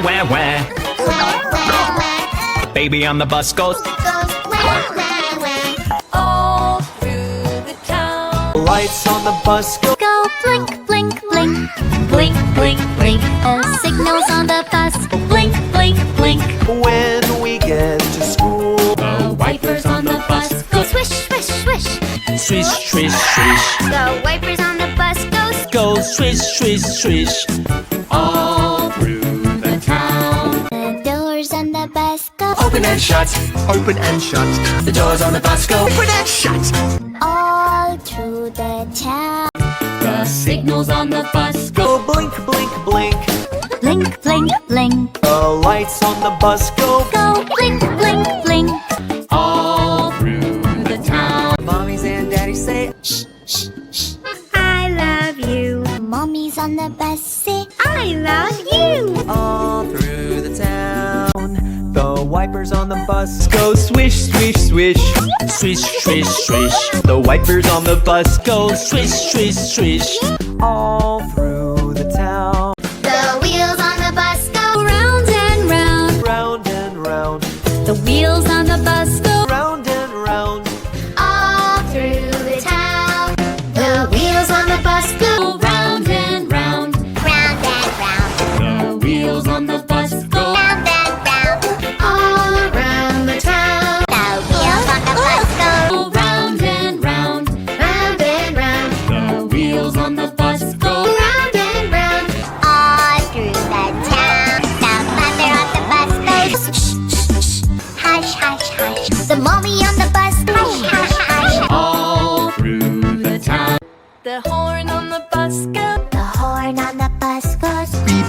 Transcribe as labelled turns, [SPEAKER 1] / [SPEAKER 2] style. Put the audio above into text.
[SPEAKER 1] wah, wah, wah. Baby on the bus goes
[SPEAKER 2] all through the town.
[SPEAKER 1] lights on the bus go
[SPEAKER 2] Blink, blink, blink, blink, blink, blink. The signals on the bus blink, blink, blink.
[SPEAKER 1] when we get to school.
[SPEAKER 2] The wipers on the bus go swish, swish, swish.
[SPEAKER 1] Swish, swish, swish.
[SPEAKER 2] The wipers on the bus
[SPEAKER 1] Go swish, swish, swish.
[SPEAKER 2] all through the town. The doors on the bus go
[SPEAKER 1] Open and shut, open and shut. The doors on the bus go open and shut.
[SPEAKER 2] all through the town. The signals on the bus go
[SPEAKER 1] Go blink, blink, blink.
[SPEAKER 2] blink, blink, blink.
[SPEAKER 1] The lights on the bus go
[SPEAKER 2] Blink, blink, blink. All through the town.
[SPEAKER 1] Mommies and daddies say
[SPEAKER 2] Shh, shh, shh. I love you. Mommies on the bus say I love you.
[SPEAKER 1] all through the town. The wipers on the bus go swish, swish, swish. Swish, swish, swish. The wipers on the bus go swish, swish, swish. All through the town.
[SPEAKER 2] The wheels on the bus go round and round.
[SPEAKER 1] Round and round.
[SPEAKER 2] The wheels on the bus go
[SPEAKER 1] Round and round.
[SPEAKER 2] all through the town. The wheels on the bus go round and round. Round and round. The wheels on the bus go round and round. All around the town. The wheels on the bus go round and round. Round and round. The wheels on the bus go round and round. All through the town. The mother on the bus goes shh, shh, shh. Hush, hush, hush. The mommy on the bus hush, hush, hush. All through the town. The horn on the bus goes. The horn on the bus goes.
[SPEAKER 1] Beep,